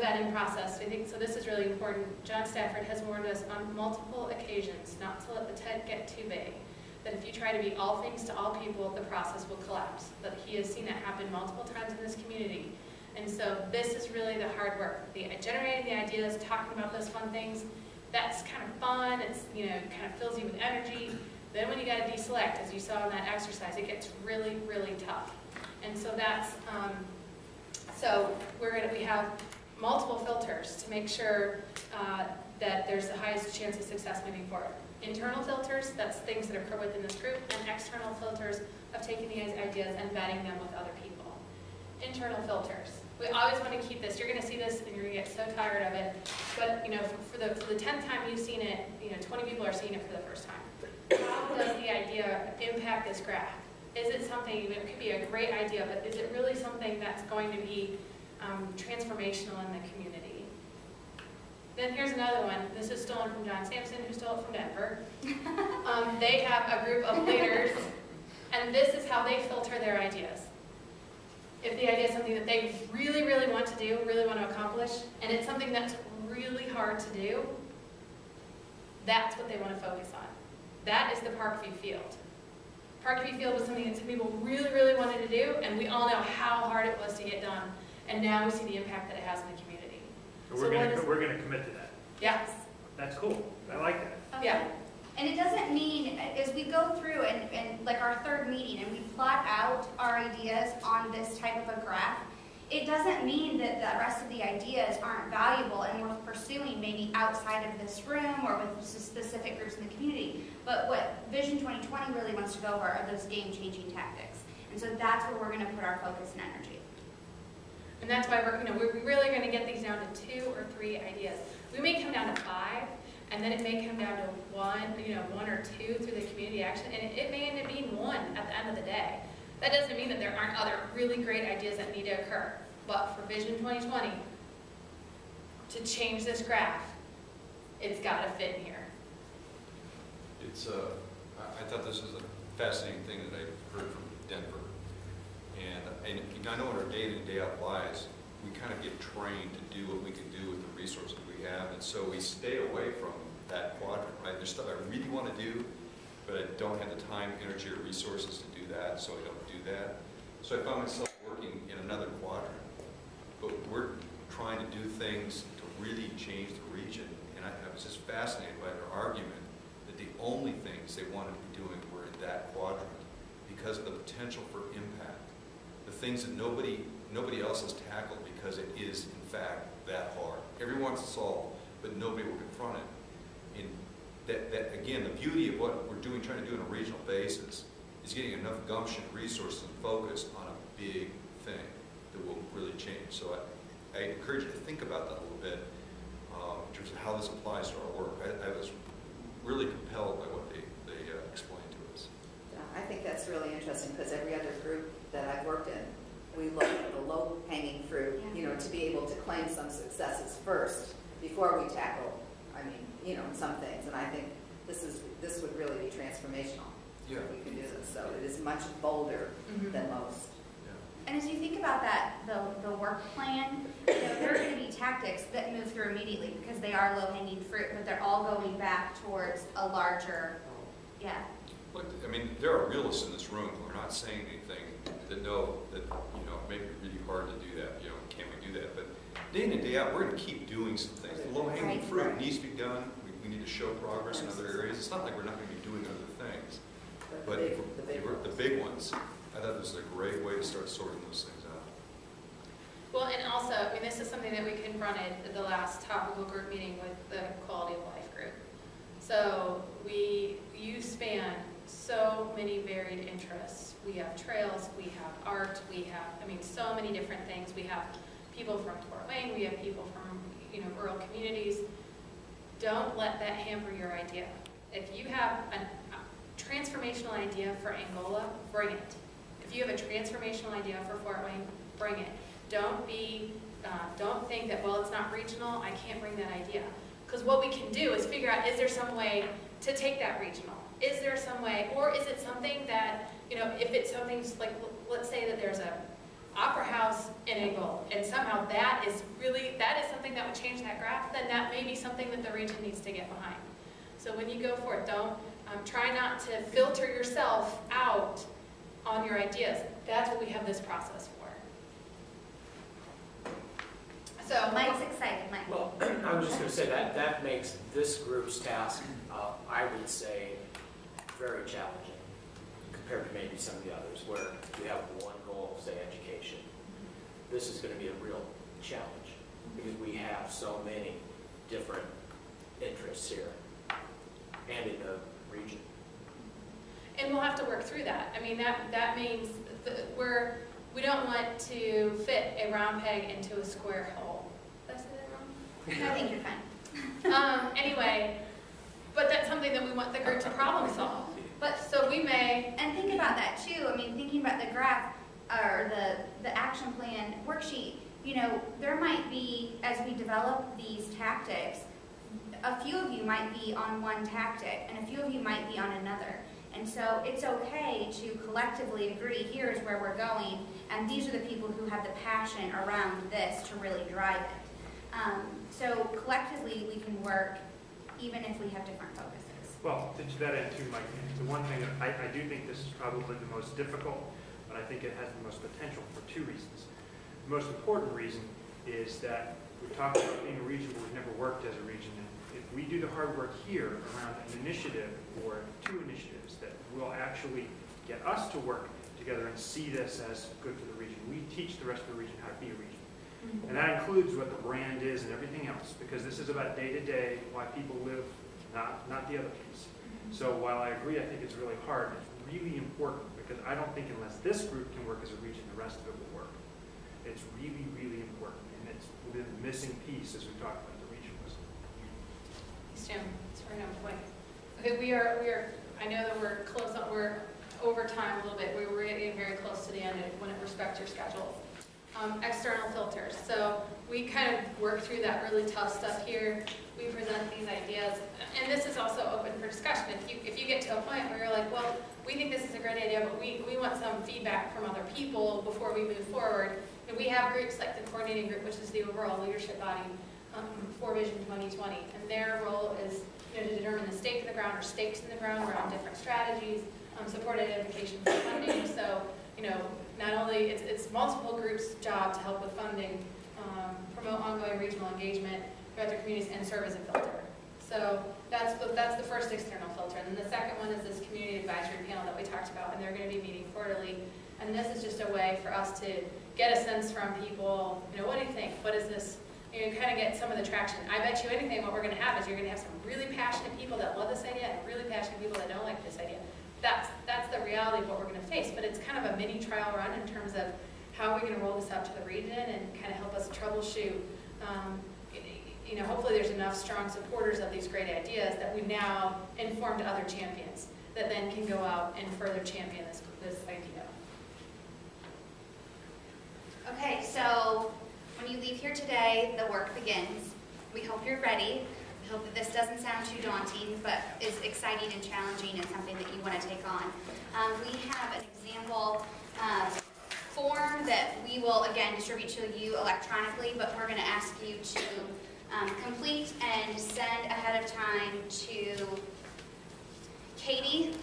vetting process. I think, so this is really important. John Stafford has warned us on multiple occasions not to let the tent get too big. That if you try to be all things to all people, the process will collapse. But he has seen that happen multiple times in this community. And so this is really the hard work. Generating the ideas, talking about those fun things, that's kind of fun. It's, kind of fills you with energy. Then when you got to deselect, as you saw in that exercise, it gets really, really tough. And so that's, we have multiple filters to make sure that there's the highest chance of success moving forward. Internal filters, that's things that occur within this group, and external filters of taking these ideas and vetting them with other people. Internal filters. We always want to keep this. You're going to see this and you're going to get so tired of it. But for the 10th time you've seen it, 20 people are seeing it for the first time. How does the idea impact this graph? Is it something, it could be a great idea, but is it really something that's going to be transformational in the community? Then here's another one. This is stolen from John Sampson, who stole it from Denver. They have a group of leaders, and this is how they filter their ideas. If the idea is something that they really, really want to do, really want to accomplish, and it's something that's really hard to do, that's what they want to focus on. That is the Parkview Field. Parkview Field was something that some people really, really wanted to do, and we all know how hard it was to get done. And now we see the impact that it has in the community. So we're going to commit to that. Yes. That's cool. I like that. Okay. Yeah. And it doesn't mean, as we go through and like our third meeting and we plot out our ideas on this type of a graph, it doesn't mean that the rest of the ideas aren't valuable and worth pursuing maybe outside of this room or with specific groups in the community. But what Vision 2020 really wants to go over are those game-changing tactics. And so that's where we're going to put our focus and energy. And that's why we're really going to get these down to 2 or 3 ideas. We may come down to 5, and then it may come down to 1 or 2 through the community action, and it may end up being 1 at the end of the day. That doesn't mean that there aren't other really great ideas that need to occur. But for Vision 2020, to change this graph, it's got to fit in here. It's I thought this was a fascinating thing that I heard from Denver. And I know in our day in, day out lives, we kind of get trained to do what we can do with the resources we have, and so we stay away from that quadrant, right? There's stuff I really want to do, but I don't have the time, energy, or resources to do that, so I don't do that. So I found myself working in another quadrant. But we're trying to do things to really change the region, and I was just fascinated by their argument that the only things they wanted to be doing were in that quadrant because of the potential for impact. The things that nobody else has tackled because it is, in fact, that hard. Everyone wants to solve, but nobody will confront it. And that again, the beauty of what we're trying to do on a regional basis is getting enough gumption, resources, and focus on a big thing that will really change. So I encourage you to think about that a little bit in terms of how this applies to our work. I was really compelled by what they explained to us. Yeah, I think that's really interesting because every other group that I've worked in, we look at the low-hanging fruit, to be able to claim some successes first before we tackle, some things. And I think this would really be transformational if we can do this. So it is much bolder than most. And as you think about that, the work plan, there are going to be tactics that move through immediately because they are low-hanging fruit, but they're all going back towards a larger, Look, there are realists in this room who are not saying anything that know that, it may be really hard to do that, can we do that? But day in and day out, we're going to keep doing some things. The low-hanging fruit needs to be done. We need to show progress in other areas. It's not like we're not going to be doing other things. But the big ones, I thought this was a great way to start sorting those things out. Well, and also, this is something that we confronted at the last topical group meeting with the Quality of Life group. So you span so many varied interests. We have trails, we have art, we have, so many different things. We have people from Fort Wayne, we have people from, rural communities. Don't let that hamper your idea. If you have a transformational idea for Angola, bring it. If you have a transformational idea for Fort Wayne, bring it. Don't think that, well, it's not regional, I can't bring that idea. Because what we can do is figure out, is there some way to take that regional? Is there some way, or is it something that, if it's something like, let's say that there's a Opera House and a goal, and somehow that is something that would change that graph, then that may be something that the region needs to get behind. So when you go for it, don't try not to filter yourself out on your ideas. That's what we have this process for. So Mike's excited, Mike. Well, I was just going to say that makes this group's task, I would say, very challenging compared to maybe some of the others where you have one goal, say education. This is going to be a real challenge because we have so many different interests here and in the region. And we'll have to work through that. I mean, that means we don't want to fit a round peg into a square hole. Did I say that wrong? I think you're fine. Anyway, but that's something that we want the group to problem solve. But so we may, And think about that too. I mean, thinking about the graph or the action plan worksheet, you know, there might be, as we develop these tactics, a few of you might be on one tactic and a few of you might be on another. And so it's okay to collectively agree, here's where we're going, and these are the people who have the passion around this to really drive it. So collectively we can work even if we have different focuses. Well, to that end too, Mike, the one thing that I do think this is probably the most difficult, but I think it has the most potential for two reasons. The most important reason is that we talked about being a region, but we've never worked as a region. And if we do the hard work here around an initiative or two initiatives that will actually get us to work together and see this as good for the region, we teach the rest of the region how to be a region. And that includes what the brand is and everything else, because this is about day-to-day, why people live, not the other piece. So while I agree, I think it's really hard, it's really important, because I don't think unless this group can work as a region, the rest of it will work. It's really, really important, and it's the missing piece as we talk about the region was. Thanks, Jim. It's right on point. Okay, we are. I know that we're close up. We're over time a little bit. We're getting very close to the end when it respects your schedule. External filters. So we kind of work through that really tough stuff here. We present these ideas, and this is also open for discussion. If you get to a point where you're like, well, we think this is a great idea, but we want some feedback from other people before we move forward. And we have groups like the coordinating group, which is the overall leadership body for Vision 2020, and their role is to determine the stake in the ground or stakes in the ground around different strategies, support identification for funding. So not only it's multiple groups' job to help with funding, promote ongoing regional engagement throughout their communities, and serve as a filter. So that's the first external filter. And then the second one is this community advisory panel that we talked about, and they're going to be meeting quarterly. And this is just a way for us to get a sense from people, what do you think? What is this? Kind of get some of the traction. I bet you anything what we're going to have is you're going to have some really passionate people that love this idea and really passionate people that don't like this idea. That's the reality of what we're going to face, but it's kind of a mini trial run in terms of how are we going to roll this out to the region and kind of help us troubleshoot. Hopefully there's enough strong supporters of these great ideas that we've now informed other champions that then can go out and further champion this idea. Okay, so when you leave here today, the work begins. We hope you're ready. We hope that this doesn't sound too daunting, but is exciting and challenging and something that you want to take on. We have an example form that we will, again, distribute to you electronically, but we're going to ask you to complete and send ahead of time to Katie